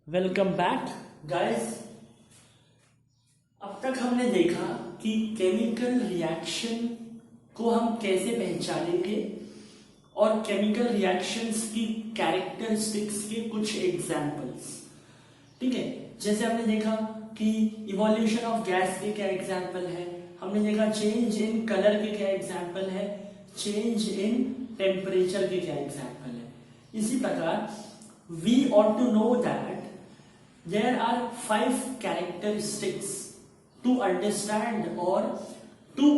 Welcome back guys. अब तक हमने देखा कि केमिकल रिएक्शन को हम कैसे पहचानेंगे और केमिकल रिएक्शंस की कैरेक्टरिस्टिक्स के कुछ एग्जांपल्स। ठीक है, जैसे हमने देखा कि इवोल्यूशन ऑफ गैस के क्या एग्जांपल है, हमने देखा चेंज इन कलर के क्या एग्जांपल है, चेंज इन टेम्परेचर के क्या एग्जांपल है। इसी प्रकार we ought to know that there are 5 characteristics to understand or to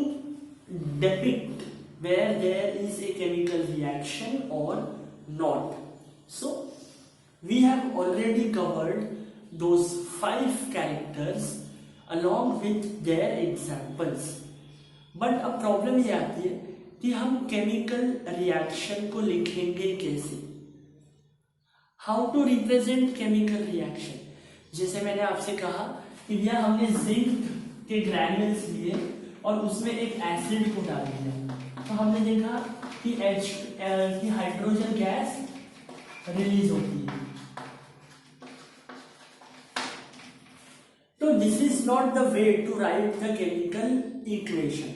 depict where there is a chemical reaction or not. So we have already covered those 5 characters along with their examples. But अब problem ये आती है कि हम chemical reaction को लिखेंगे कैसे, how to represent chemical reaction. जैसे मैंने आपसे कहा कि भैया हमने जिंक के ग्रैन्यूल्स लिए और उसमें एक एसिड को डाल दिया, तो हमने देखा कि हाइड्रोजन गैस रिलीज होती है। तो this is not the way to write the chemical equation.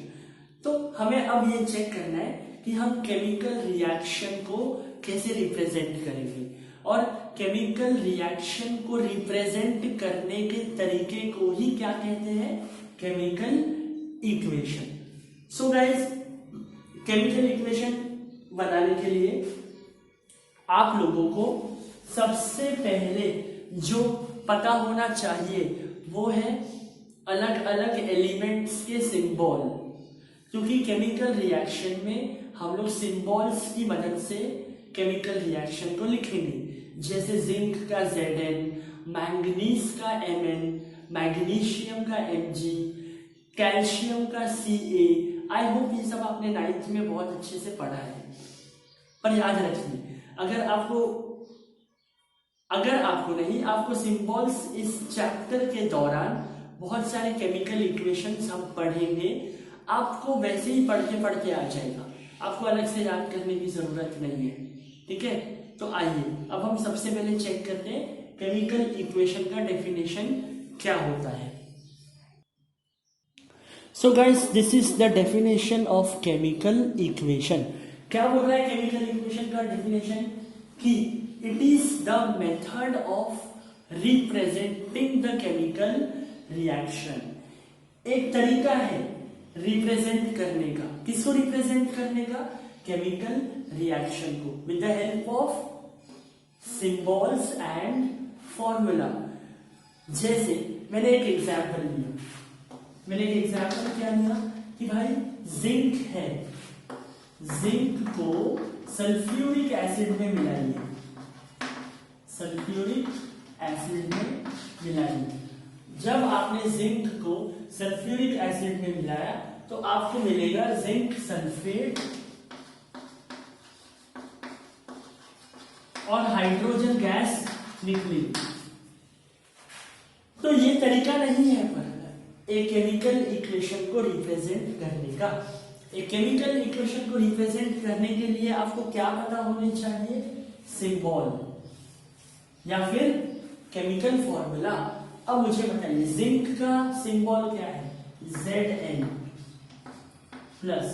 तो हमें अब ये चेक करना है कि हम केमिकल रिएक्शन को कैसे रिप्रेजेंट करेंगे, और केमिकल रिएक्शन को रिप्रेजेंट करने के तरीके को ही क्या कहते हैं, chemical equation. So guys, chemical equation बनाने के लिए आप लोगों को सबसे पहले जो पता होना चाहिए वो है अलग अलग एलिमेंट्स के सिंबल, क्योंकि केमिकल रिएक्शन में हम लोग सिंबल्स की मदद से केमिकल रिएक्शन को लिखेंगे। जैसे जिंक का Zn, मैंगनीज का Mn, मैग्नीशियम का Mg, कैल्शियम का Ca। आई होप ये सब आपने 9th में बहुत अच्छे से पढ़ा है। पर याद रखिए, अगर आपको नहीं, आपको सिंबल्स इस चैप्टर के दौरान बहुत सारे केमिकल इक्वेशंस हम पढ़ेंगे, आपको वैसे ही पढ़ते आ जाएगा, आपको अलग से याद करने की जरूरत नहीं है। ठीक है, तो आइए अब हम सबसे पहले चेक करते हैं केमिकल इक्वेशन का डेफिनेशन क्या होता है। So guys, this is the definition of chemical equation. क्या बोल रहा है केमिकल इक्वेशन का डेफिनेशन, कि it is the method of representing the chemical reaction. एक तरीका है रिप्रेजेंट करने का, किसको रिप्रेजेंट करने का, केमिकल रिएक्शन को, with the help of symbols and formula. जैसे मैंने एक एग्जांपल क्या लिया कि भाई जिंक है, जिंक को सल्फ्यूरिक एसिड में मिलाइए, सल्फ्यूरिक एसिड में मिलाइए। जब आपने जिंक को सल्फ्यूरिक एसिड में मिलाया तो आपको मिलेगा जिंक सल्फेट और हाइड्रोजन गैस निकली। तो ये तरीका नहीं है पर एक केमिकल इक्वेशन को रिप्रेजेंट करने का। एक केमिकल इक्वेशन को रिप्रेजेंट करने के लिए आपको क्या पता होने चाहिए, सिंबल या फिर केमिकल फॉर्मूला। अब मुझे बताइए जिंक का सिंबल क्या है, Zn प्लस।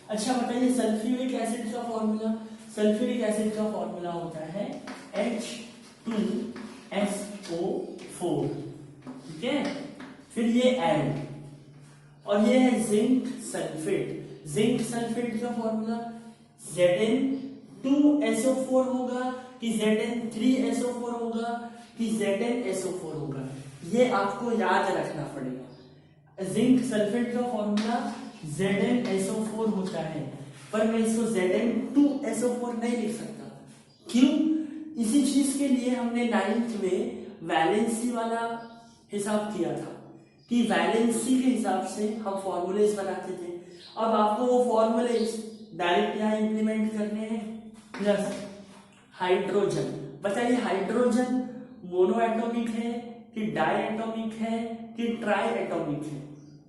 अच्छा बताइए सल्फ्यूरिक एसिड का फॉर्मूला, सल्फ्यूरिक एसिड का फॉर्मूला होता है H2SO4। ठीक है, फिर ये एरो, और ये है जिंक सल्फेट। जिंक सल्फेट का फॉर्मूला Zn2SO4 होगा कि Zn3SO4 होगा कि ZnSO4 होगा, ये आपको याद रखना पड़ेगा। जिंक सल्फेट का फॉर्मूला ZnSO4 होता है, पर मैं इसको Zn2SO4 नहीं लिख सकता। क्यों? इसी चीज के लिए हमने 9th में वैलेंसी वाला हिसाब किया था कि वैलेंसी के हिसाब से हम फॉर्मूलेज बनाते थे। अब आपको वो फॉर्मूलेज डायरेक्ट यहाँ इंप्लीमेंट करने हैं। प्लस हाइड्रोजन, बताइए हाइड्रोजन मोनो एटॉमिक है कि डाई एटॉमिक है कि ट्राई एटॉमिक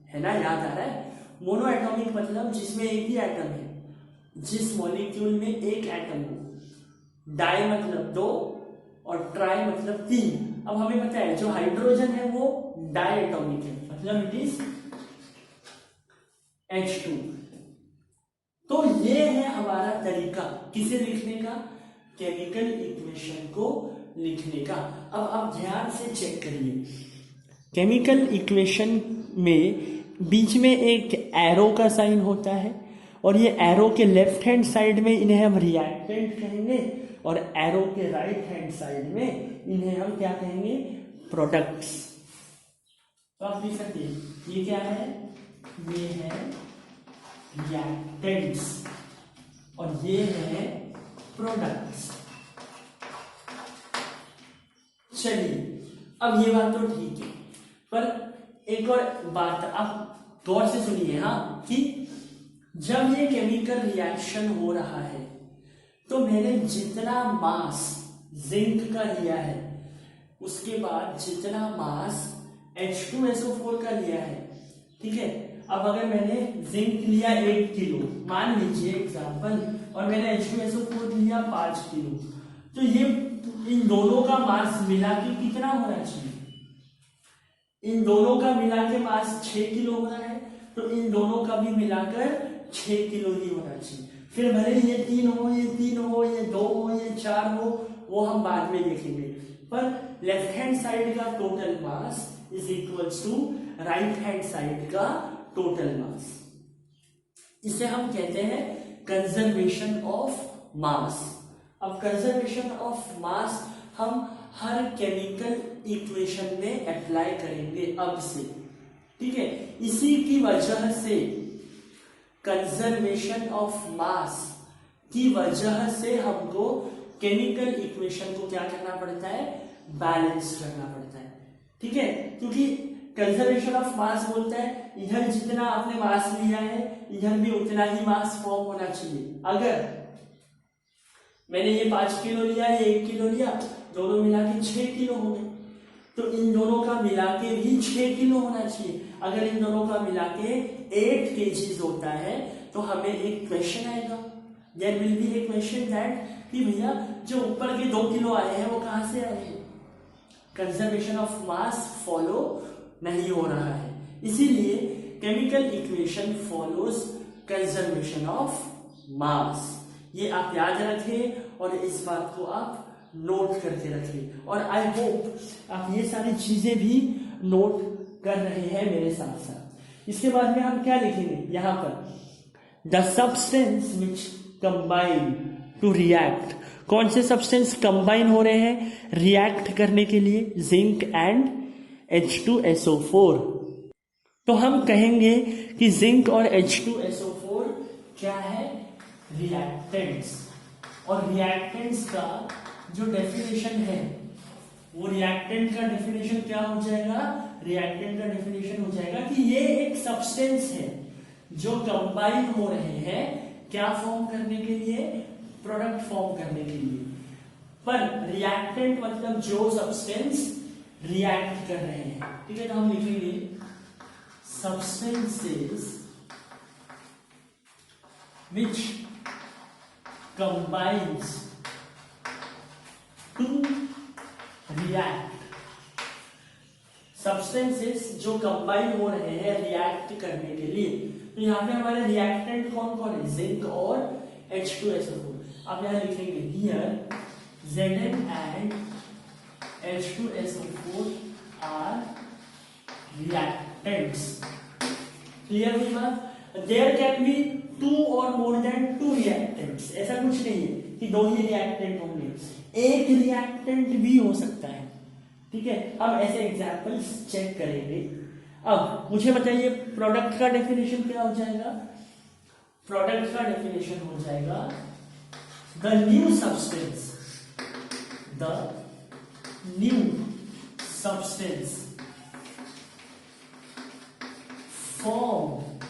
है ना, याद आ रहा है। मोनो एटॉमिक मतलब जिसमें एक ही एटम है, जिस मॉलिक्यूल में एक एटम हो। डाई मतलब 2 और ट्राई मतलब 3। अब हमें पता है जो हाइड्रोजन है वो डायटॉमिक है, मतलब इट इज H2। तो ये है हमारा तरीका किसे लिखने का, केमिकल इक्वेशन को लिखने का। अब आप ध्यान से चेक करिए, केमिकल इक्वेशन में बीच में एक एरो का साइन होता है और ये एरो के लेफ्ट हैंड साइड में इन्हें हम रिएक्टेंट कहेंगे और एरो के राइट हैंड साइड में इन्हें हम क्या कहेंगे, प्रोडक्ट्स। तो आप देख सकते हैं ये क्या है, ये है रिएक्टेंट्स और ये है प्रोडक्ट्स। चलिए अब ये बात तो ठीक है, पर एक और बात आप गौर से सुनिए, हाँ, कि जब ये केमिकल रिएक्शन हो रहा है तो मैंने जितना मास जिंक का लिया है उसके बाद जितना मास H2SO4 का लिया है, ठीक है। अब अगर मैंने जिंक लिया 1 किलो मान लीजिए एग्जांपल, और मैंने H2SO4 लिया 5 किलो, तो ये इन दोनों का मास मिला के कितना होना चाहिए, इन दोनों का मिला के मास 6 किलो होना है, तो इन दोनों का भी मिलाकर 6 किलो ही होना चाहिए। फिर भले ये 3 हो, ये 3 हो, ये 2 हो, ये 4 हो, वो हम बाद में देखेंगे, पर लेफ्ट हैंड साइड का total mass is equals to right hand side का टोटल मास। इसे हम कहते हैं कंजर्वेशन ऑफ मास। अब कंजर्वेशन ऑफ मास हम हर केमिकल इक्वेशन में अप्लाई करेंगे अब से, ठीक है। इसी की वजह से कंजर्वेशन ऑफ मास की वजह से हमको केमिकल इक्वेशन को क्या करना पड़ता है, बैलेंस करना पड़ता है, ठीक है। क्योंकि कंजर्वेशन ऑफ मास बोलता है इधर जितना आपने मास लिया है इधर भी उतना ही मास फॉर्म होना चाहिए। अगर मैंने ये 5 किलो लिया, ये 1 किलो लिया, दोनों मिला के 6 किलो हो गए, तो इन दोनों का मिला के भी 6 किलो होना चाहिए। अगर इन दोनों का मिला के 8 kgs होता है तो हमें एक क्वेश्चन आएगा, there will be a question that कि भैया जो ऊपर के 2 किलो आए हैं वो कहां से आए हैं, कंजर्वेशन ऑफ मास फॉलो नहीं हो रहा है। इसीलिए chemical equation follows conservation of mass. ये आप याद रखें और इस बात को आप नोट करके रखें, और आई होप आप ये सारी चीजें भी नोट कर रहे हैं मेरे साथ साथ। इसके बाद में हम क्या लिखेंगे यहां पर, the substance which combine to react. कौन से सब्सटेंस कंबाइन हो रहे हैं रिएक्ट करने के लिए, जिंक एंड H2SO4। तो हम कहेंगे कि जिंक और H2SO4 क्या है, रिएक्टेंट्स। और रिएक्टेंट्स का जो डेफिनेशन है वो रिएक्टेंट का डेफिनेशन क्या हो जाएगा, रिएक्टेंट का डेफिनेशन हो जाएगा कि ये एक सब्सटेंस है जो कंबाइन हो रहे हैं क्या फॉर्म करने के लिए, प्रोडक्ट फॉर्म करने के लिए। पर रिएक्टेंट मतलब जो सब्सटेंस रिएक्ट कर रहे हैं, ठीक है। तो हम लिखेंगे substances which combines to react। Substances जो कंबाइन हो रहे हैं रिएक्ट करने के लिए। तो यहाँ पे हमारे रिएक्टेंट कौन कौन है, जिंक और H2SO4। आप यहाँ लिखेंगे here Zn and H2SO4 are reactants। Clear हुई बात। There can be 2 or more than 2 reactants। ऐसा कुछ नहीं है कि 2 ही रिएक्टेंट होंगे, एक रिएक्टेंट भी हो सकता है, ठीक है। अब ऐसे एग्जांपल्स चेक करेंगे। अब मुझे बताइए प्रोडक्ट का डेफिनेशन क्या हो जाएगा, प्रोडक्ट का डेफिनेशन हो जाएगा the new substance, the new substance formed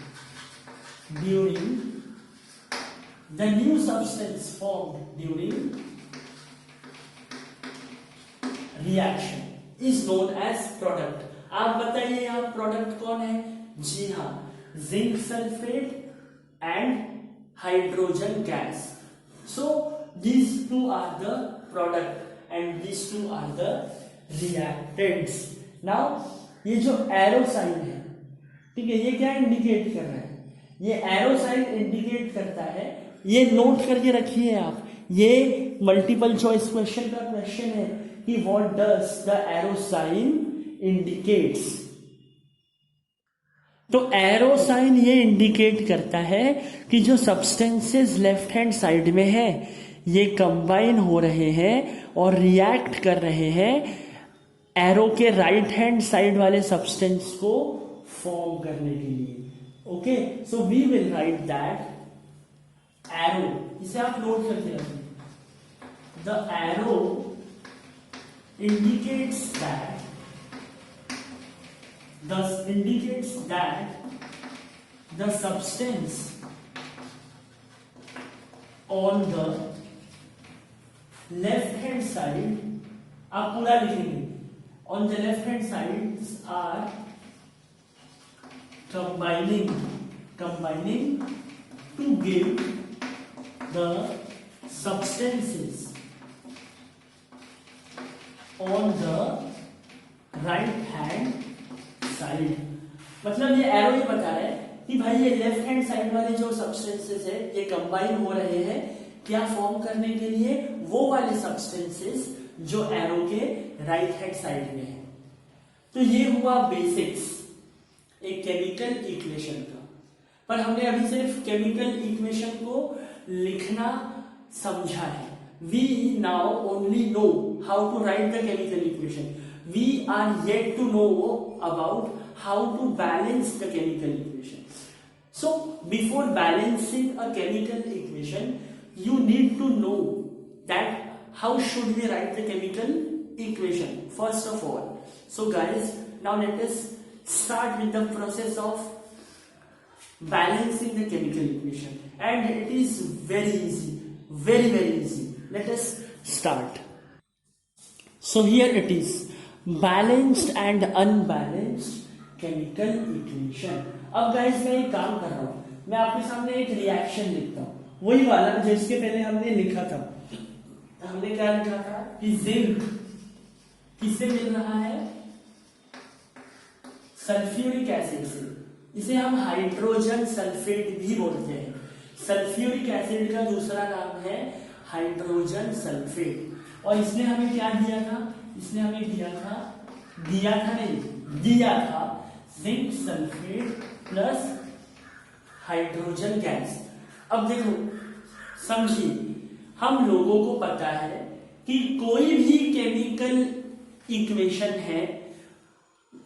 during the new substance formed during reaction is known as product। आप बताइए यहाँ प्रोडक्ट कौन है, जी हाँ, zinc sulphate and hydrogen gas. So these two are the product and these two are the reactants. Now ये जो arrow sign है, ठीक है, ये क्या इंडिकेट कर रहा है? ये एरो साइन इंडिकेट करता है, ये नोट करके रखिए आप, ये मल्टीपल चॉइस क्वेश्चन का क्वेश्चन है कि what does the arrow sign indicates. तो एरो साइन ये इंडिकेट करता है कि जो सब्सटेंसेस लेफ्ट हैंड साइड में है ये कंबाइन हो रहे हैं और रिएक्ट कर रहे हैं एरो के राइट हैंड साइड वाले सब्सटेंस को फॉर्म करने के लिए. Okay, so we will write that arrow, इसे आप नोट करके रखिए. The arrow indicates that the substance on the left hand side, आप पूरा लिखेंगे, on the left hand sides are combining to give the substances on the right hand side. मतलब ये arrow ही बता रहा है कि भाई ये लेफ्ट हैंड साइड वाले जो सब्सटेंसेस है ये कंबाइन हो रहे हैं क्या फॉर्म करने के लिए? वो वाले सब्सटेंसेस जो एरो के राइट हैंड साइड में है. तो ये हुआ बेसिक्स एक केमिकल इक्वेशन का. पर हमने अभी सिर्फ केमिकल इक्वेशन को लिखना समझा है. We now only know how to write the chemical equation. We are yet to know about how to balance the chemical equation. So before balancing a chemical equation, you need to know that how should we write the chemical equation first of all. So guys, now let us start with the process of balancing the chemical equation, and it is very easy, very easy. Let us start. So here it is. Balanced and unbalanced chemical equation. अब guys मैं एक काम कर रहा हूं, मैं आपके सामने एक रिएक्शन लिखता हूं, वही वाला जिसके पहले हमने लिखा था. हमने क्या लिखा था कि जिंक किससे मिल रहा है? सल्फ्यूरिक एसिड से. इसे हम हाइड्रोजन सल्फेट भी बोलते हैं. सल्फ्यूरिक एसिड का दूसरा नाम है हाइड्रोजन सल्फेट. और इसने हमें क्या दिया था? इसने हमें दिया था zinc sulphate plus hydrogen gas. अब देखो समझिए, हम लोगों को पता है कि कोई भी केमिकल इक्वेशन है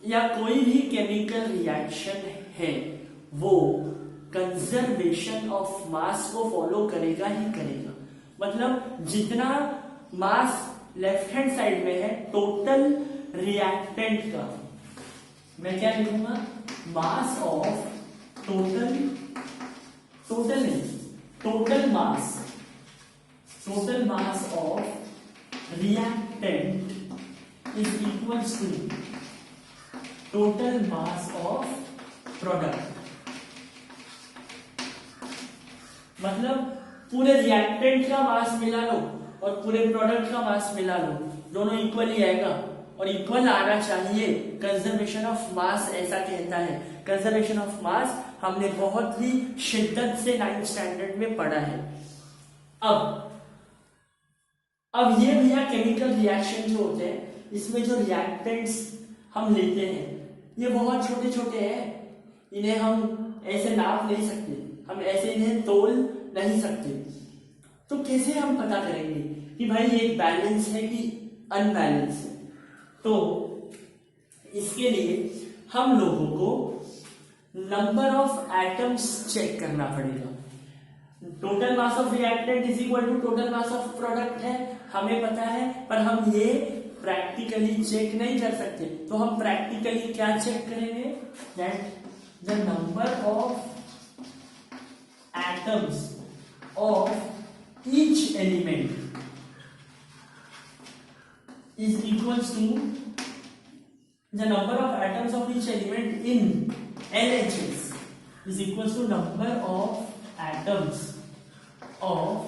या कोई भी केमिकल रिएक्शन है वो कंजर्वेशन ऑफ मास को फॉलो करेगा ही करेगा. मतलब जितना मास लेफ्ट हैंड साइड में है टोटल रिएक्टेंट का, मैं क्या लिखूंगा? Mass of total mass of reactant is equals to total mass of product. मतलब पूरे रिएक्टेंट का मास मिला लो और पूरे प्रोडक्ट का मास मिला लो, दोनों इक्वल ही आएगा और इक्वल आना चाहिए. कंजर्वेशन ऑफ मास ऐसा कहता है. कंजर्वेशन ऑफ मास हमने बहुत ही शिद्दत से 9th स्टैंडर्ड में पढ़ा है. अब ये भैया केमिकल रिएक्शन जो होते हैं इसमें जो रिएक्टेंट्स हम लेते हैं ये बहुत छोटे छोटे हैं. इन्हें हम ऐसे नाप नहीं सकते, हम ऐसे इन्हें तोल नहीं सकते. तो कैसे हम पता करेंगे कि भाई ये बैलेंस है कि अनबैलेंस है? तो इसके लिए हम लोगों को नंबर ऑफ एटम्स चेक करना पड़ेगा. Total mass of reactant is equal to total mass of product है, हमें पता है, पर हम ये प्रैक्टिकली चेक नहीं कर सकते. तो हम प्रैक्टिकली क्या चेक करेंगे? That the number of atoms of each element is equals to the number of atoms of each element in LHS is equals to number of atoms of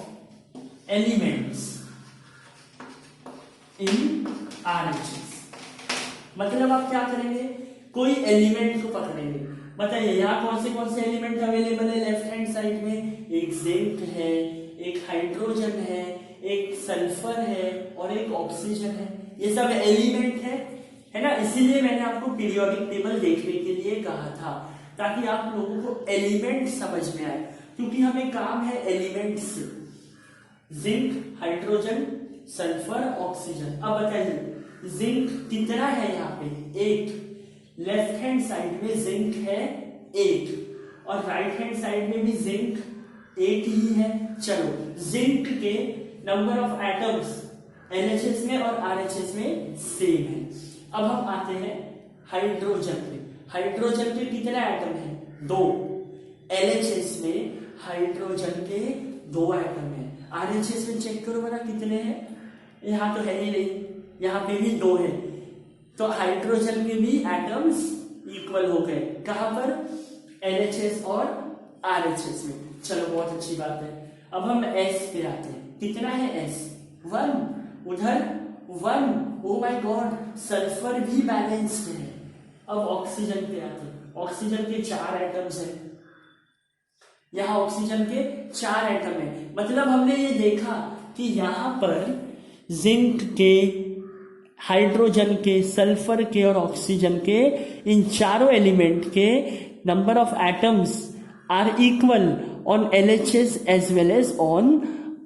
elements in RHS। मतलब आप क्या करेंगे, कोई element को पकड़ेंगे। बताइए यहाँ कौन से एलिमेंट अवेलेबल है लेफ्ट हैंड साइड में? एक जिंक है, एक हाइड्रोजन है, एक सल्फर है और एक ऑक्सीजन है। ये सब एलिमेंट है ना। इसीलिए मैंने आपको पीरियोडिक टेबल देखने के लिए कहा था, ताकि आप लोगों को एलिमेंट समझ में आए, क्योंकि हमें काम है एलिमेंट से। Zinc, hydrogen, sulphur, oxygen. अब बताइए जिंक कितना है यहाँ पे? 8। लेफ्ट हैंड साइड में जिंक है 8 और राइट हैंड साइड में भी जिंक 8 ही है। चलो, जिंक के नंबर ऑफ एटम्स LHS में और RHS में सेम है। अब हम आते हैं हाइड्रोजन पे। हाइड्रोजन के कितने एटम है? 2। LHS में हाइड्रोजन के 2 एटम है। RHS में चेक करो बना कितने हैं? यहाँ तो है ही नहीं, यहाँ पे भी 2 है। तो हाइड्रोजन के भी एटम्स इक्वल हो गए। कहां पर? LHS और RHS में। चलो, बहुत अच्छी बात है। अब हम S पे आते हैं। कितना है S? 1। उधर 1। ओ माय गॉड, सल्फर भी बैलेंस्ड है। अब ऑक्सीजन पे आते हैं। ऑक्सीजन के 4 एटम्स हैं। यहां ऑक्सीजन के 4 एटम है। मतलब हमने ये देखा कि यहां पर जिंक के, हाइड्रोजन के, सल्फर के और ऑक्सीजन के, इन चारों एलिमेंट के number of atoms are equal on LHS as well as on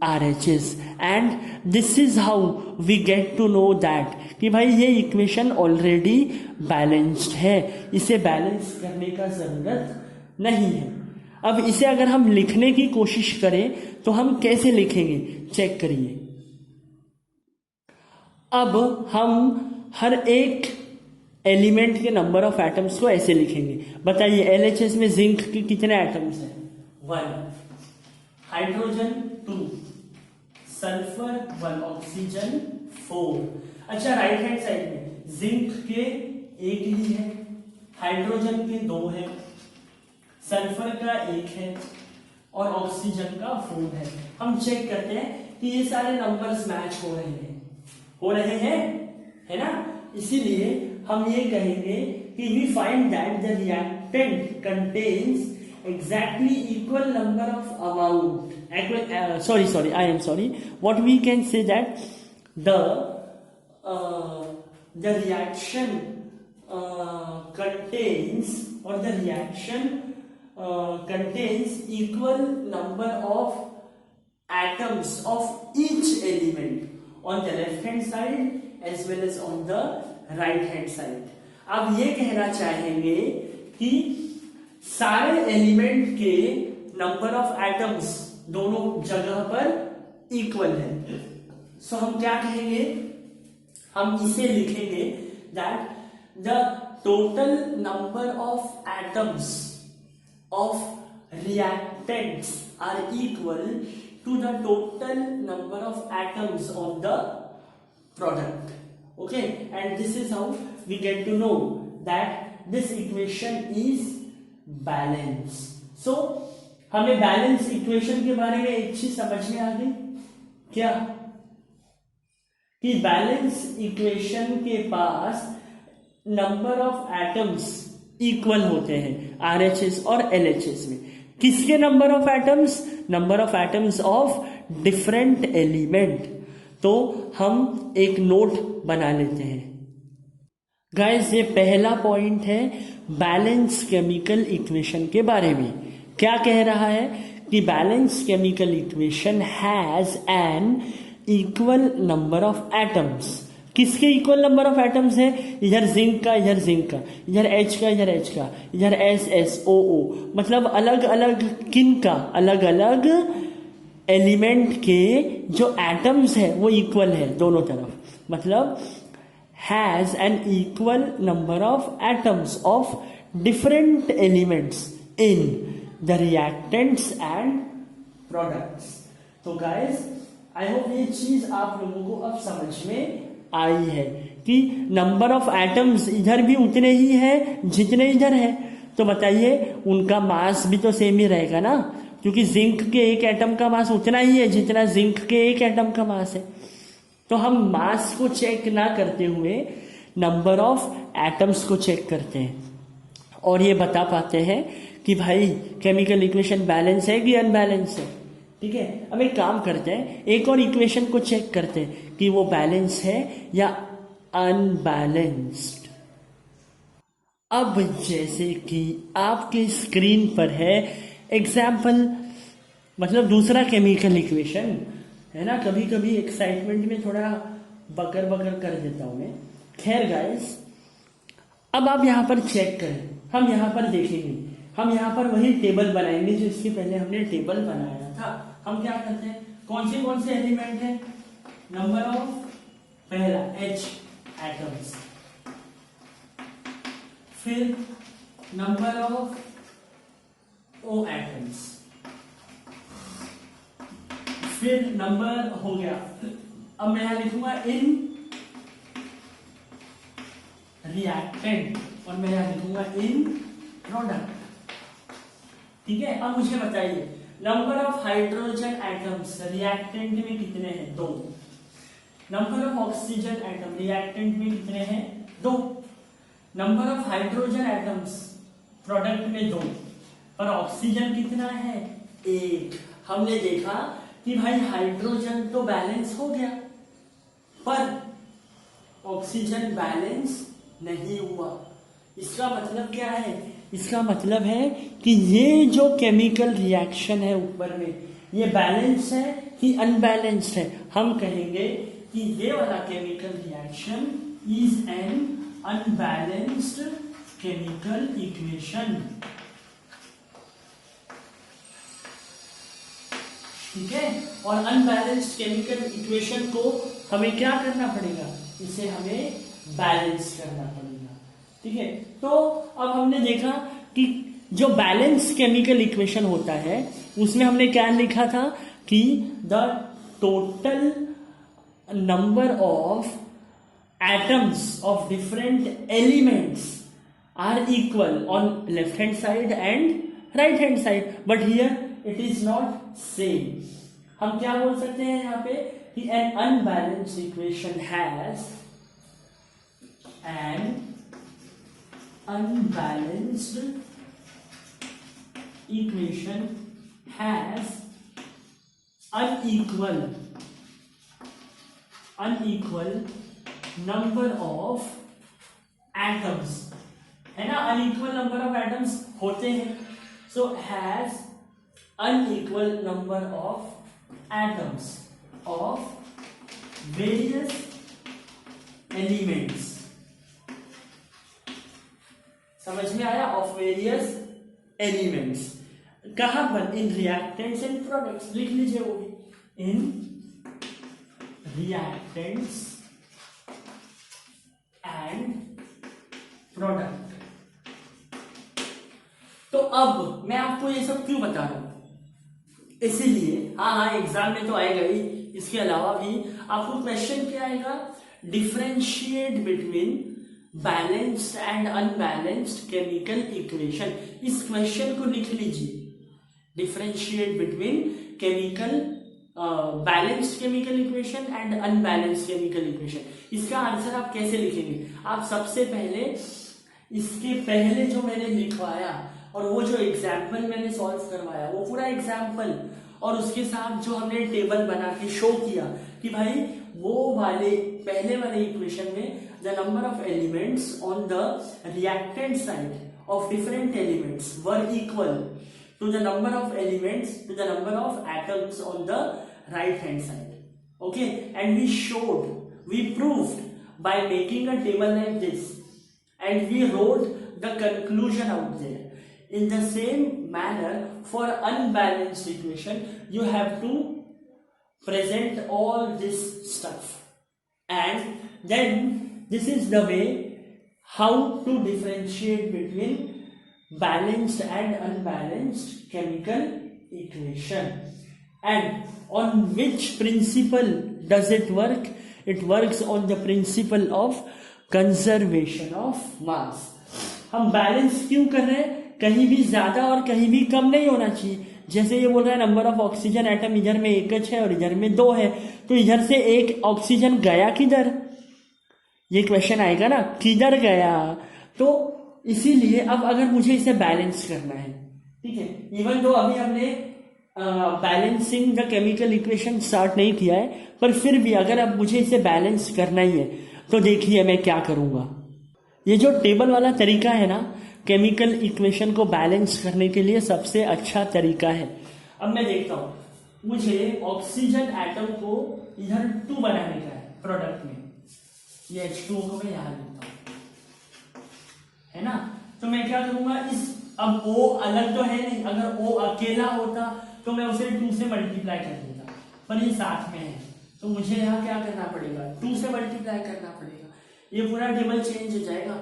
RHS, and this is how we get to know that कि भाई ये इक्वेशन ऑलरेडी बैलेंस्ड है, इसे बैलेंस करने का जरूरत नहीं है। अब इसे अगर हम लिखने की कोशिश करें तो हम कैसे लिखेंगे, चेक करिए। अब हम हर एक एलिमेंट के नंबर ऑफ एटम्स को ऐसे लिखेंगे। बताइए LHS में जिंक के कितने एटम्स हैं? 1। Hydrogen 2, sulphur 1, oxygen 4। अच्छा, राइट हैंड साइड में जिंक के 1 ही है, हाइड्रोजन के 2 है, सल्फर का 1 है और ऑक्सीजन का 4 है। हम चेक करते हैं कि ये सारे नंबर्स मैच हो रहे हैं, है ना। इसीलिए हम ये कहेंगे कि we find that the reactant contains exactly equal number of amount I am sorry, what we can say that the reaction contains, or the reaction contains equal number of atoms of each element on the left hand side as well as on the right hand side। अब ये कहना चाहेंगे कि सारे element के number of atoms दोनों जगह पर इक्वल है। सो हम क्या कहेंगे, हम इसे लिखेंगे that the total number of atoms of reactants are equal to the total number of atoms of the product. Okay, and this is how we get to know that this equation is balance. So हमें balance equation के बारे में एक चीज समझ में आ गई क्या, कि बैलेंस इक्वेशन के पास नंबर ऑफ एटम्स इक्वल होते हैं RHS और LHS में। किसके number of atoms? Number of atoms of different element. तो हम एक नोट बना लेते हैं गाइस। ये पहला पॉइंट है बैलेंस केमिकल इक्वेशन के बारे में। क्या कह रहा है कि balance chemical equation has an equal number of atoms. किसके इक्वल नंबर ऑफ एटम्स है? इधर जिंक का, इधर जिंक का, इधर H का, इधर H का, इधर SSOO। मतलब अलग अलग किन का, अलग अलग एलिमेंट के जो एटम्स है वो इक्वल है दोनों तरफ। मतलब has an equal number of atoms of different elements in the reactants and products। तो guys, I hope ये चीज आप लोगों को अब समझ में आई है कि नंबर ऑफ एटम्स इधर भी उतने ही है जितने इधर है। तो बताइए उनका मास भी तो सेम ही रहेगा ना, क्योंकि जिंक के एक एटम का मास उतना ही है जितना जिंक के एक एटम का मास है। तो हम मास को चेक ना करते हुए नंबर ऑफ एटम्स को चेक करते हैं और ये बता पाते हैं कि भाई केमिकल इक्वेशन बैलेंस है कि अनबैलेंस है। ठीक है, अब एक काम करते हैं, एक और इक्वेशन को चेक करते हैं कि वो बैलेंस है या अनबैलेंस्ड। अब जैसे कि आपके स्क्रीन पर है एग्जाम्पल, मतलब दूसरा केमिकल इक्वेशन है ना। कभी कभी एक्साइटमेंट में थोड़ा बकर बकर कर देता हूं मैं। खैर गाइस, अब आप यहां पर चेक करें, हम यहां पर देखेंगे, हम यहां पर वही टेबल बनाएंगे जो इसके पहले हमने टेबल बनाया था। हम क्या करते हैं, कौन से एलिमेंट है, नंबर ऑफ, पहला H एटम्स, फिर नंबर ऑफ O एटम्स, फिर नंबर हो गया। अब मैं यहां लिखूंगा इन रिएक्टेंट और मैं यहां लिखूंगा इन प्रोडक्ट। ठीक है, अब मुझे बताइए number of hydrogen atoms reactant में कितने हैं, 2। Number of oxygen atom reactant में कितने हैं, 2। Number of hydrogen atoms product में 2, पर ऑक्सीजन कितना है, 1। हमने देखा कि भाई हाइड्रोजन तो बैलेंस हो गया पर ऑक्सीजन बैलेंस नहीं हुआ। इसका मतलब क्या है, इसका मतलब है कि ये जो केमिकल रिएक्शन है ऊपर में, ये बैलेंस है कि अनबैलेंस्ड है। हम कहेंगे कि ये वाला chemical reaction is an unbalanced chemical equation. ठीक है, और अनबैलेंस्ड केमिकल इक्वेशन को हमें क्या करना पड़ेगा, इसे हमें बैलेंस करना पड़ेगा। ठीक है, तो अब हमने देखा कि जो बैलेंस केमिकल इक्वेशन होता है उसमें हमने क्या लिखा था कि the total number of atoms of different elements are equal on left hand side and right hand side, but here it is not same. हम क्या बोल सकते हैं यहाँ पे कि an unbalanced equation has an unbalanced equation has unequal number of atoms, है ना, अनइक्वल नंबर ऑफ एटम्स होते हैं। So has unequal number of atoms of various elements. समझ में आया, ऑफ वेरियस एलिमेंट्स। कहां पर, इन रिएक्टेंट्स एंड प्रोडक्ट्स। लिख लीजिए वो भी, इन रिएक्टेंट्स एंड प्रोडक्ट। तो अब मैं आपको ये सब क्यों बता रहा हूं, इसीलिए हाँ एग्जाम में तो आएगा ही, इसके अलावा भी आपको क्वेश्चन क्या आएगा, differentiate between balanced and unbalanced chemical equation. इस क्वेश्चन को लिख लीजिए, differentiate between chemical balanced chemical equation and unbalanced chemical equation. इसका आंसर आप कैसे लिखेंगे, आप सबसे पहले इसके पहले जो मैंने लिखवाया और वो जो एग्जाम्पल मैंने सॉल्व करवाया वो पूरा एग्जाम्पल और उसके साथ जो हमने टेबल बना के शो किया कि भाई वो वाले पहले वाले इक्वेशन में the number of elements on the reactant side of different elements were equal to the number of elements, to the number of atoms on the right hand side. Okay, and we proved by making a table like this and we wrote the conclusion out there. In the same manner, for unbalanced equation you have to present all this stuff, and then this is the way how to differentiate between balanced and unbalanced chemical equation. And on which principle does it work? It works on the principle of conservation of mass. हम balance क्यों कर रहे हैं, कहीं भी ज्यादा और कहीं भी कम नहीं होना चाहिए, जैसे ये बोल रहा है नंबर ऑफ ऑक्सीजन एटम इधर में एक है और इधर में 2 है, तो इधर से एक ऑक्सीजन गया किधर, ये क्वेश्चन आएगा ना, किधर गया। तो इसीलिए अब अगर मुझे इसे बैलेंस करना है, ठीक है, इवन दो अभी हमने balancing the chemical equation start नहीं किया है, पर फिर भी अगर अब मुझे इसे बैलेंस करना ही है तो देखिए मैं क्या करूंगा। ये जो टेबल वाला तरीका है ना, केमिकल इक्वेशन को बैलेंस करने के लिए सबसे अच्छा तरीका है। अब मैं देखता हूं, मुझे ऑक्सीजन एटम को इधर 2 बनाने का है प्रोडक्ट में, ये H2O को मैं यहां लिखता हूं, है ना। तो मैं क्या करूंगा, इस अब O अलग तो है नहीं, अगर O अकेला होता तो मैं उसे 2 से मल्टीप्लाई कर देता, पर ये साथ में है तो मुझे यहाँ क्या करना पड़ेगा, 2 से मल्टीप्लाई करना पड़ेगा, ये पूरा टेबल चेंज हो जाएगा।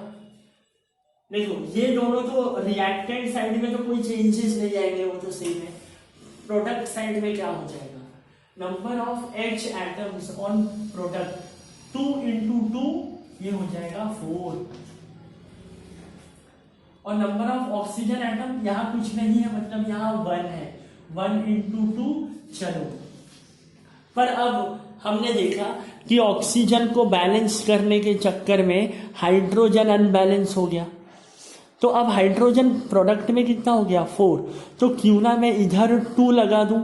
देखो ये दोनों तो रिएक्टेंट साइड में तो कोई चेंजेस नहीं आएंगे, वो तो सेम है। प्रोडक्ट साइड में क्या हो जाएगा, number of H atoms on product 2 into 2 ये हो जाएगा 4, और नंबर ऑफ ऑक्सीजन एटम यहाँ कुछ नहीं है, मतलब यहाँ 1 है, 1 into 2 चलो। पर अब हमने देखा कि ऑक्सीजन को बैलेंस करने के चक्कर में हाइड्रोजन अनबैलेंस हो गया, तो अब हाइड्रोजन प्रोडक्ट में कितना हो गया 4, तो क्यों ना मैं इधर 2 लगा दूं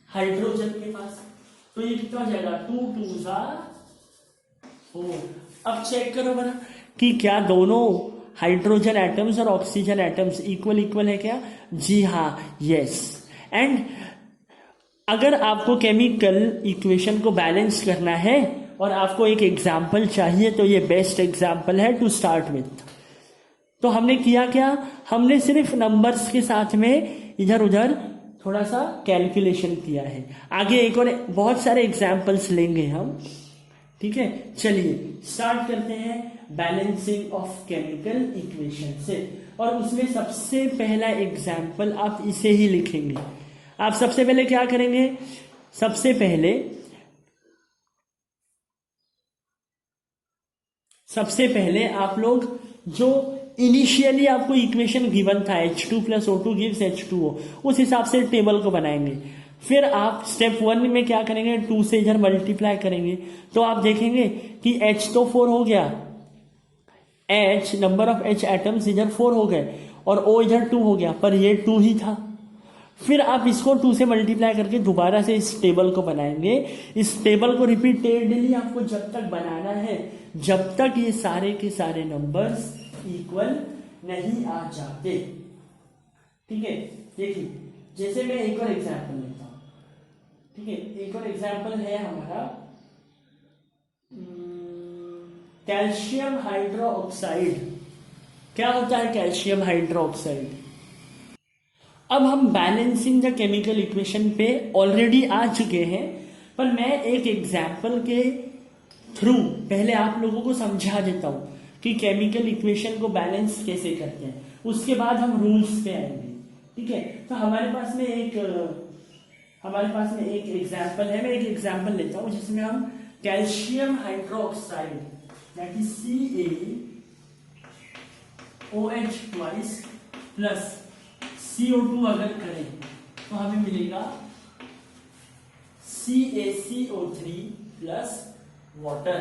हाइड्रोजन के पास, तो ये कितना हो जाएगा 2 2 4। अब चेक करो बना कि क्या दोनों हाइड्रोजन एटम्स और ऑक्सीजन एटम्स इक्वल इक्वल है क्या, जी हाँ, यस। एंड अगर आपको केमिकल इक्वेशन को बैलेंस करना है और आपको एक एग्जाम्पल चाहिए तो ये बेस्ट एग्जाम्पल है टू स्टार्ट विथ। तो हमने किया क्या, हमने सिर्फ नंबर्स के साथ में इधर उधर थोड़ा सा कैलकुलेशन किया है, आगे एक और बहुत सारे एग्जाम्पल्स लेंगे हम, ठीक है। चलिए स्टार्ट करते हैं बैलेंसिंग ऑफ केमिकल इक्वेशन से, और उसमें सबसे पहला एग्जाम्पल आप इसे ही लिखेंगे। आप सबसे पहले क्या करेंगे, सबसे पहले आप लोग जो इनिशियली आपको इक्वेशन गिवन था H2 + O2 गिव्स H2O, उस हिसाब से टेबल को बनाएंगे। फिर आप स्टेप 1 में क्या करेंगे, 2 से इधर मल्टीप्लाई करेंगे, तो आप देखेंगे कि H तो 4 हो गया, H number of H atoms इधर 4 हो गए, और O इधर 2 हो गया, पर ये 2 ही था। फिर आप इसको 2 से मल्टीप्लाई करके दोबारा से इस टेबल को बनाएंगे। इस टेबल को रिपीटेडली आपको जब तक बनाना है जब तक ये सारे के सारे नंबर्स इक्वल नहीं आ जाते, ठीक है। देखिए जैसे मैं एक और एग्जाम्पल लेता हूं, ठीक है, एक और एग्जाम्पल है हमारा कैल्शियम हाइड्रोक्साइड। क्या होता है कैल्शियम हाइड्रोक्साइड, अब हम बैलेंसिंग द केमिकल इक्वेशन पे ऑलरेडी आ चुके हैं, पर मैं एक एग्जाम्पल के थ्रू पहले आप लोगों को समझा देता हूं कि केमिकल इक्वेशन को बैलेंस कैसे करते हैं, उसके बाद हम रूल्स पे आएंगे, ठीक है। तो हमारे पास में एक एग्जाम्पल है, मैं एक एग्जाम्पल लेता हूं जिसमें हम calcium hydroxide that is CaOH twice plus CO2 अगर करें तो हमें मिलेगा CaCO3 प्लस वाटर।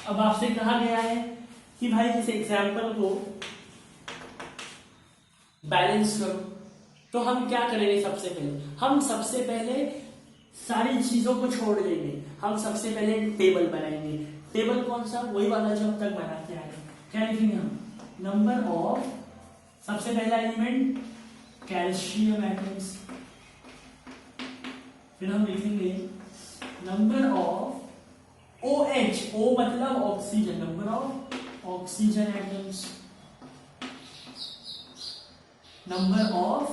अब आपसे कहा गया है कि भाई इस एग्जाम्पल को बैलेंस करो, तो हम क्या करेंगे, हम सबसे पहले सारी चीजों को छोड़ देंगे, हम सबसे पहले टेबल बनाएंगे। टेबल कौन सा, वही वाला जो अब तक बनाते आए। क्या लिखेंगे हम, नंबर ऑफ, सबसे पहला एलिमेंट कैल्शियम एटम्स, फिर हम लिखेंगे नंबर ऑफ OH, O मतलब oxygen, number of oxygen atoms, number of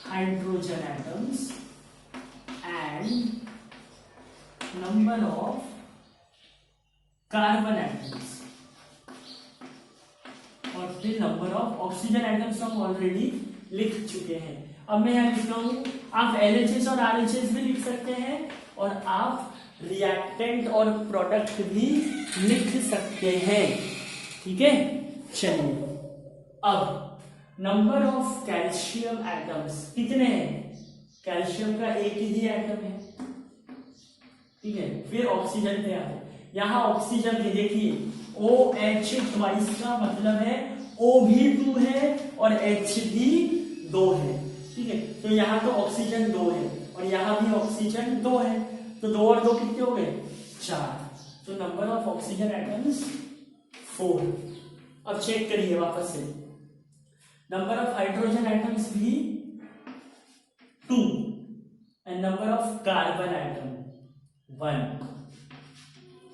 hydrogen atoms and number of carbon atoms, और फिर नंबर ऑफ ऑक्सीजन एटम्स हम ऑलरेडी लिख चुके हैं। अब मैं यहां लिखता हूं, आप LHS और RHS भी लिख सकते हैं, और आप रिएक्टेंट और प्रोडक्ट भी लिख सकते हैं, ठीक है। चलिए अब नंबर ऑफ कैल्शियम एटम्स कितने हैं? कैल्शियम का एक ही एटम है, ठीक है। फिर ऑक्सीजन पे आते हैं। यहां ऑक्सीजन के देखिए OH ट्वाइस का मतलब है O भी 2 है और H भी 2 है, ठीक है। तो यहाँ तो ऑक्सीजन 2 है और यहाँ भी ऑक्सीजन 2 है, तो 2 और 2 कितने हो गए? 4। तो नंबर ऑफ ऑक्सीजन एटम्स 4। अब चेक करिए वापस से, नंबर ऑफ हाइड्रोजन एटम्स भी 2 and number of carbon atom 1,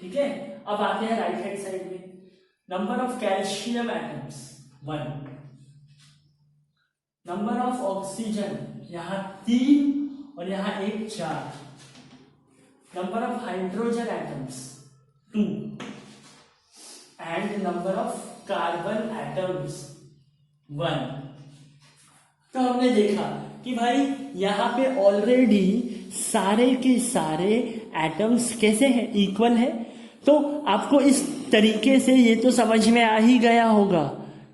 ठीक है। अब आते हैं राइट हैंड साइड में, number of calcium atoms 1, number of oxygen यहां 3 और यहां 1 4, number of hydrogen atoms 2 and number of carbon atoms 1। तो हमने देखा कि भाई यहां पे ऑलरेडी सारे के सारे एटम्स कैसे हैं? इक्वल है। तो आपको इस तरीके से ये तो समझ में आ ही गया होगा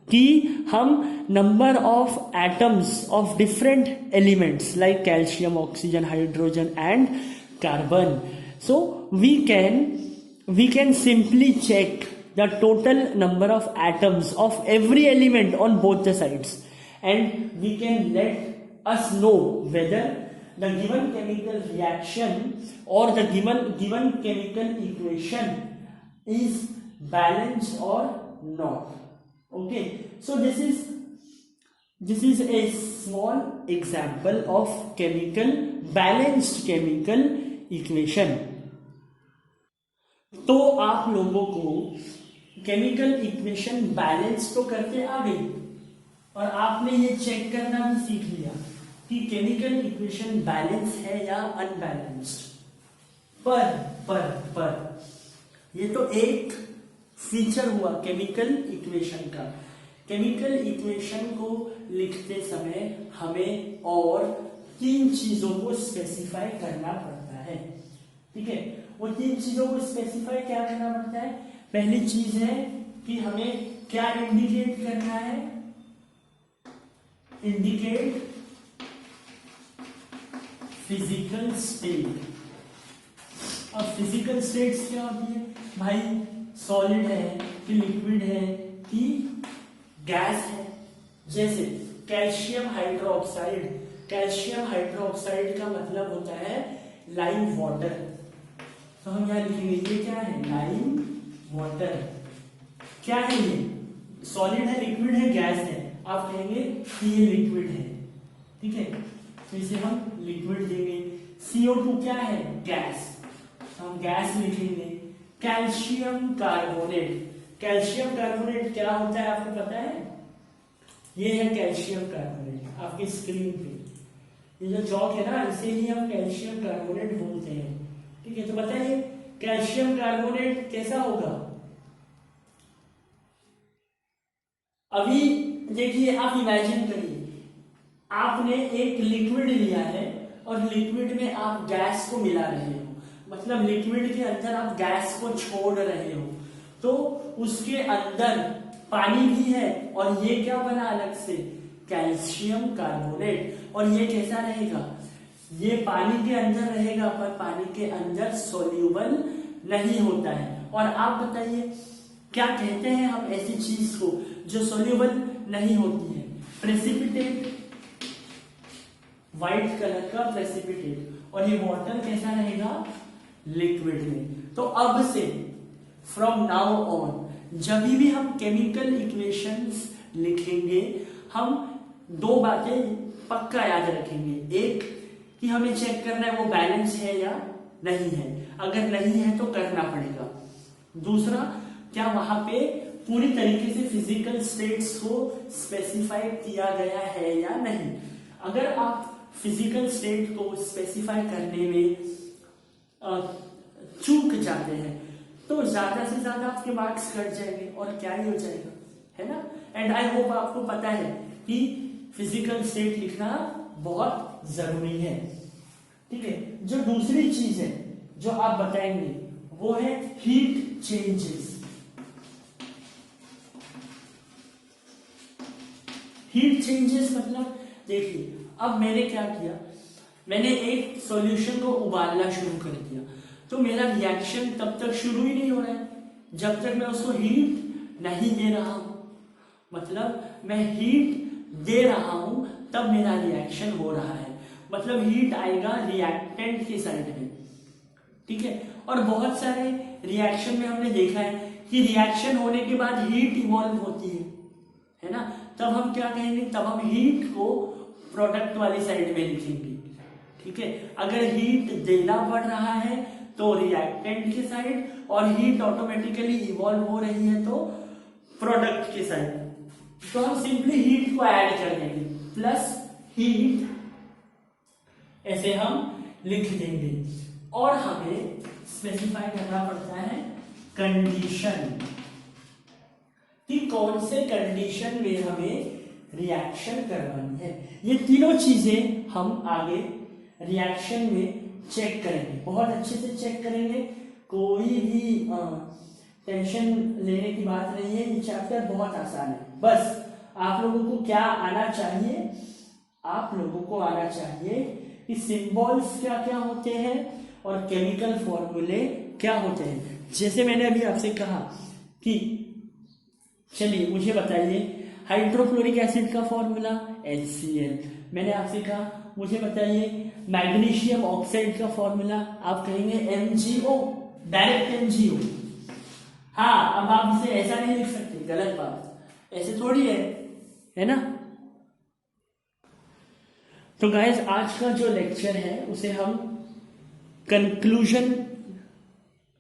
कि हम number of atoms of different elements like calcium, oxygen, hydrogen and carbon, so we can simply check the total number of atoms of every element on both the sides, and we can let us know whether the given chemical reaction or the given chemical equation is balanced or not. Okay, so this is a small example of balanced chemical equation. तो आप लोगों को chemical equation balance तो करते आ गई और आपने ये चेक करना भी सीख लिया कि केमिकल इक्वेशन बैलेंस है या अनबैलेंस्ड। पर ये तो एक फीचर हुआ केमिकल इक्वेशन का। केमिकल इक्वेशन को लिखते समय हमें और 3 चीजों को स्पेसिफाई करना पड़ता है, ठीक है। वो 3 चीजों को स्पेसिफाई क्या करना पड़ता है? पहली चीज है कि हमें क्या इंडिकेट करना है? Indicate physical state. अब फिजिकल स्टेट्स क्या होती है भाई? सॉलिड है कि लिक्विड है कि गैस है। जैसे कैल्शियम हाइड्रोक्साइड, कैल्शियम हाइड्रोक्साइड का मतलब होता है लाइम वाटर, तो हम यहां लिखेंगे ये क्या है? Lime water. क्या है ये? सॉलिड है, लिक्विड है, गैस है। आप कहेंगे कि ये लिक्विड है, ठीक है, तो इसे हम लिक्विड देंगे। CO2 क्या है? गैस, तो हम गैस लिखेंगे। कैल्शियम कार्बोनेट, कैल्शियम कार्बोनेट क्या होता है आपको पता है? ये है कैल्शियम कार्बोनेट आपकी स्क्रीन पे, ये जो चौक है ना, इसे ही हम कैल्शियम कार्बोनेट बोलते हैं, ठीक है। तो बताइए कैल्शियम कार्बोनेट कैसा होगा? अभी देखिए, आप इमेजिन करिए, आपने एक लिक्विड लिया है और लिक्विड में आप गैस को मिला रहे हो, मतलब लिक्विड के अंदर आप गैस को छोड़ रहे हो, तो उसके अंदर पानी भी है और ये क्या बना अलग से? Calcium carbonate. और ये कैसा रहेगा? ये पानी के अंदर रहेगा पर पानी के अंदर सोल्यूबल नहीं होता है। और आप बताइए क्या कहते हैं हम ऐसी चीज को जो सोल्यूबल नहीं होती है? प्रेसिपिटेट, व्हाइट कलर का प्रेसिपिटेट। और ये वाटर कैसा रहेगा? लिक्विड में। तो अब से फ्रॉम नाउ ऑन जब भी हम केमिकल इक्वेशंस लिखेंगे, हम 2 बातें पक्का याद रखेंगे। एक कि हमें चेक करना है वो बैलेंस है या नहीं है, अगर नहीं है तो करना पड़ेगा। दूसरा, क्या वहां पे पूरी तरीके से फिजिकल स्टेट्स को स्पेसिफाई किया गया है या नहीं। अगर आप फिजिकल स्टेट को स्पेसिफाई करने में चूक जाते हैं तो ज्यादा से ज्यादा आपके मार्क्स कट जाएंगे और क्या ही हो जाएगा, है ना। एंड आई होप आपको पता है कि फिजिकल स्टेट लिखना बहुत जरूरी है, ठीक है। जो दूसरी चीज है जो आप बताएंगे वो है हीट चेंजेस। हीट चेंजेस मतलब देखिए, अब मैंने क्या किया, मैंने एक सॉल्यूशन को उबालना शुरू कर दिया, तो मेरा रिएक्शन तब तक शुरू ही नहीं हो रहा है जब तक मैं उसको हीट नहीं दे रहा हूं। मतलब मैं हीट दे रहा हूं तब मेरा रिएक्शन हो रहा है, मतलब हीट आएगा रिएक्टेंट की साइड में, ठीक है। और बहुत सारे रिएक्शन में हमने देखा है कि रिएक्शन होने के बाद हीट इवॉल्व होती है ना, तब हम क्या कहेंगे, तब हम हीट को प्रोडक्ट वाली साइड में लिखेंगे, ठीक है। अगर हीट देना पड़ रहा है तो रिएक्टेंट की साइड, और हीट ऑटोमेटिकली इवॉल्व हो रही है तो प्रोडक्ट की साइड। तो हम सिंपली हीट को ऐड कर देंगे, प्लस हीट ऐसे हम लिख देंगे, और हमें स्पेसिफाई करना पड़ता है कंडीशन, कि कौन से कंडीशन में हमें रिएक्शन करवानी है। ये तीनों चीजें हम आगे रिएक्शन में चेक करेंगे, बहुत अच्छे से चेक करेंगे, कोई भी टेंशन लेने की बात नहीं है। ये चैप्टर बहुत आसान है, बस आप लोगों को क्या आना चाहिए, आप लोगों को आना चाहिए कि सिंबल्स क्या क्या होते हैं और केमिकल फॉर्मूले क्या होते हैं। जैसे मैंने अभी आपसे कहा कि चलिए मुझे बताइए हाइड्रोक्लोरिक एसिड का फॉर्मूला HCl, मैंने आपसे कहा मुझे बताइए मैग्नीशियम ऑक्साइड का फॉर्मूला, आप कहेंगे MgO, डायरेक्ट MgO। हाँ, अब आप इसे ऐसा नहीं लिख सकते, गलत बात, ऐसे थोड़ी है ना। तो गाइस आज का जो लेक्चर है उसे हम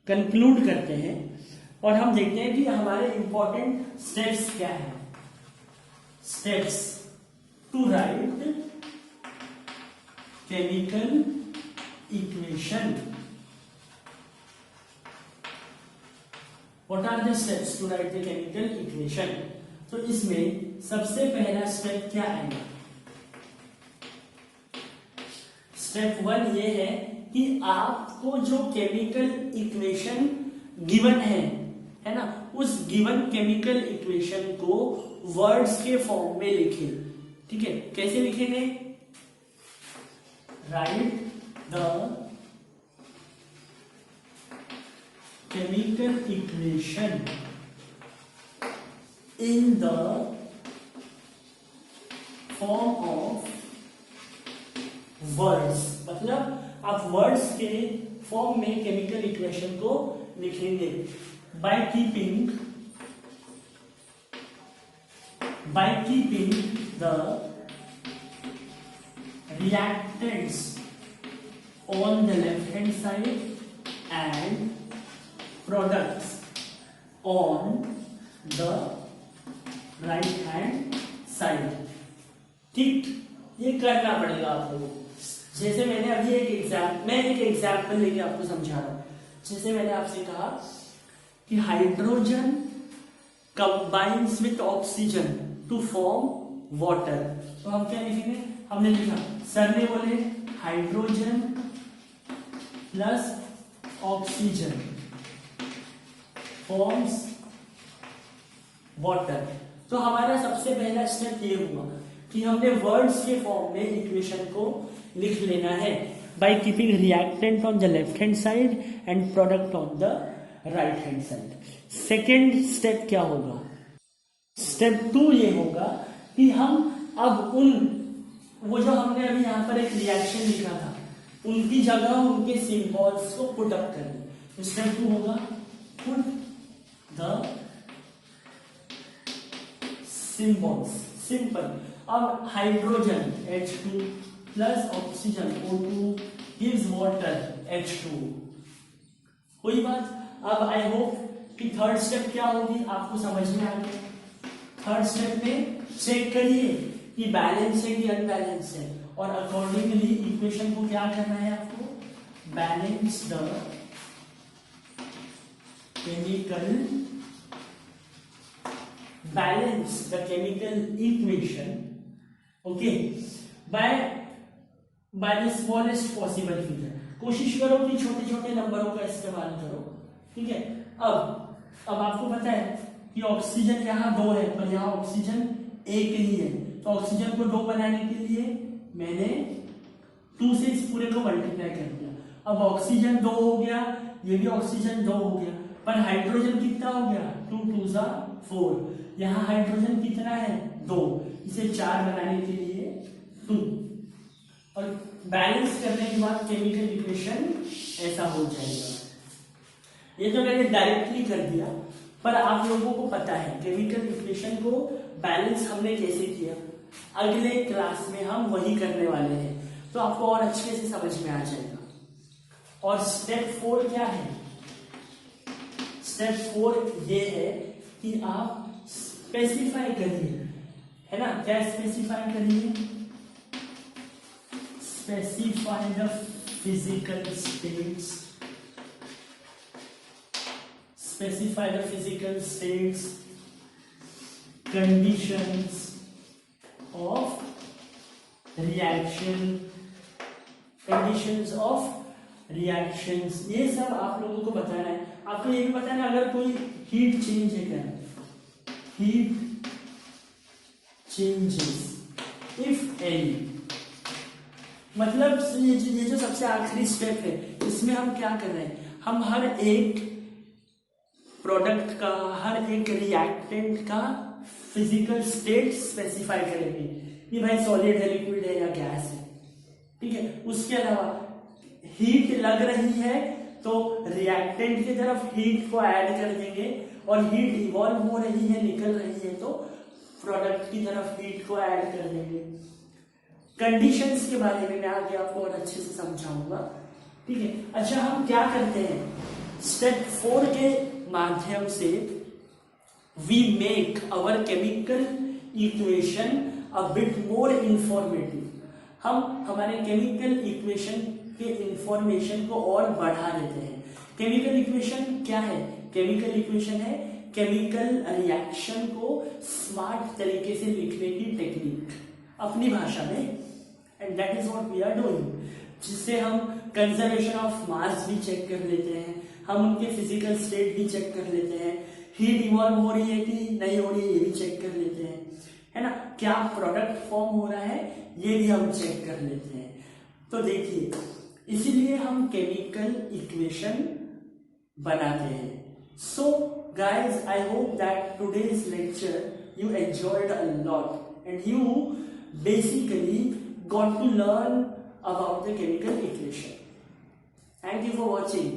कंक्लूड करते हैं, और हम देखते हैं कि हमारे इंपॉर्टेंट स्टेप्स क्या है। Steps to write chemical equation. What are the steps to write the chemical equation? तो इसमें सबसे पहला स्टेप क्या आएगा? स्टेप 1 ये है कि आपको जो केमिकल इक्वेशन गिवन है ना, उस गिवन केमिकल इक्वेशन को वर्ड्स के फॉर्म में लिखें, ठीक है। कैसे लिखेंगे? Right the chemical equation in the form of words, मतलब आप वर्ड्स के फॉर्म में केमिकल इक्वेशन को लिखेंगे। By keeping the reactants on the left hand side and products on the right hand side, ठीक। ये करना पड़ेगा आप लोगों को। जैसे मैंने अभी एक एग्जाम्पल लेके आपको समझा रहा हूं। जैसे मैंने आपसे कहा कि hydrogen combines with oxygen to form water, तो हम क्या लिखेंगे? हमने लिखा, सर ने बोले hydrogen plus oxygen forms water. तो हमारा सबसे पहला स्टेप ये हुआ कि हमने वर्ड्स के फॉर्म में इक्वेशन को लिख लेना है, by keeping reactant on the left hand side and product on the right hand side. Second step क्या होगा? स्टेप 2 ये होगा कि हम अब वो जो हमने अभी यहां पर एक रिएक्शन लिखा था, उनकी जगह उनके सिंबल्स को पुट अप करना। स्टेप 2 होगा पुट द सिंबल्स, सिंपल। अब hydrogen H2 plus oxygen O2 gives water H2, कोई बात। अब आई होप कि थर्ड स्टेप क्या होगी आपको समझ में आ गया। थर्ड स्टेप में चेक करिए कि बैलेंस है कि अनबैलेंस है, और अकॉर्डिंगली इक्वेशन को क्या करना है आपको? Balance the chemical equation, okay, by the smallest possible figure. कोशिश करो कि छोटे छोटे नंबरों का इस्तेमाल करो, ठीक है। अब आपको पता है कि ऑक्सीजन यहाँ 2 है, पर यहाँ ऑक्सीजन 1 ही है, तो ऑक्सीजन को 2 बनाने के लिए मैंने 2 से इस पूरे को मल्टीप्लाई कर दिया। अब ऑक्सीजन 2 हो गया, ये भी ऑक्सीजन 2 हो गया, पर हाइड्रोजन कितना हो गया? 2 2 जा 4। यहाँ हाइड्रोजन कितना है? 2। इसे 4 बनाने के लिए 2, और बैलेंस करने के बाद केमिकल इक्वेशन ऐसा हो जाएगा। ये तो मैंने डायरेक्टली कर दिया, पर आप लोगों को पता है केमिकल इक्वेशन को बैलेंस हमने कैसे किया। अगले क्लास में हम वही करने वाले हैं, तो आपको और अच्छे से समझ में आ जाएगा। और स्टेप 4 क्या है? स्टेप 4 ये है कि आप स्पेसिफाई करिए, है ना? क्या स्पेसिफाई करिए? Specify the physical states, specify the physical states, conditions of reaction, conditions of reactions। ये सब आप लोगों को बताना है। आपको ये भी बताना है अगर कोई हीट चेंज है क्या, हीट चेंजेस इफ एनी, मतलब ये जो सबसे आखिरी स्टेप है, इसमें हम क्या कर रहे हैं? हम हर एक प्रोडक्ट का, हर एक रिएक्टेंट का फिजिकल स्टेट स्पेसिफाई करेंगे कि भाई सॉलिड है, लिक्विड है या गैस है, ठीक है। उसके अलावा हीट लग रही है तो रिएक्टेंट की तरफ हीट को ऐड कर देंगे, और हीट इवॉल्व हो रही है, निकल रही है, तो प्रोडक्ट की तरफ हीट को ऐड कर देंगे। कंडीशंस के बारे में मैं आगे आपको और अच्छे से समझाऊंगा, ठीक है। अच्छा, हम क्या करते हैं? स्टेप 4 के माध्यम से we make our chemical equation a bit more informative. हम हमारे केमिकल इक्वेशन के इंफॉर्मेशन को और बढ़ा देते हैं। केमिकल इक्वेशन क्या है? केमिकल इक्वेशन है केमिकल रिएक्शन को स्मार्ट तरीके से लिखने की टेक्निक अपनी भाषा में, and that is what we are doing. जिससे हम कंजर्वेशन ऑफ मास भी चेक कर लेते हैं, हम उनके फिजिकल स्टेट भी चेक कर लेते हैं, हीट इवॉल्व हो रही है कि नहीं हो रही है ये भी चेक कर लेते हैं, है ना? क्या प्रोडक्ट फॉर्म हो रहा है ये भी हम चेक कर लेते हैं। तो देखिए, इसीलिए हम केमिकल इक्वेशन बनाते हैं। So guys, I hope that today's lecture you enjoyed a lot and you basically got to learn about the chemical equation. Thank you for watching.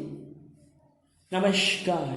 Namaskar.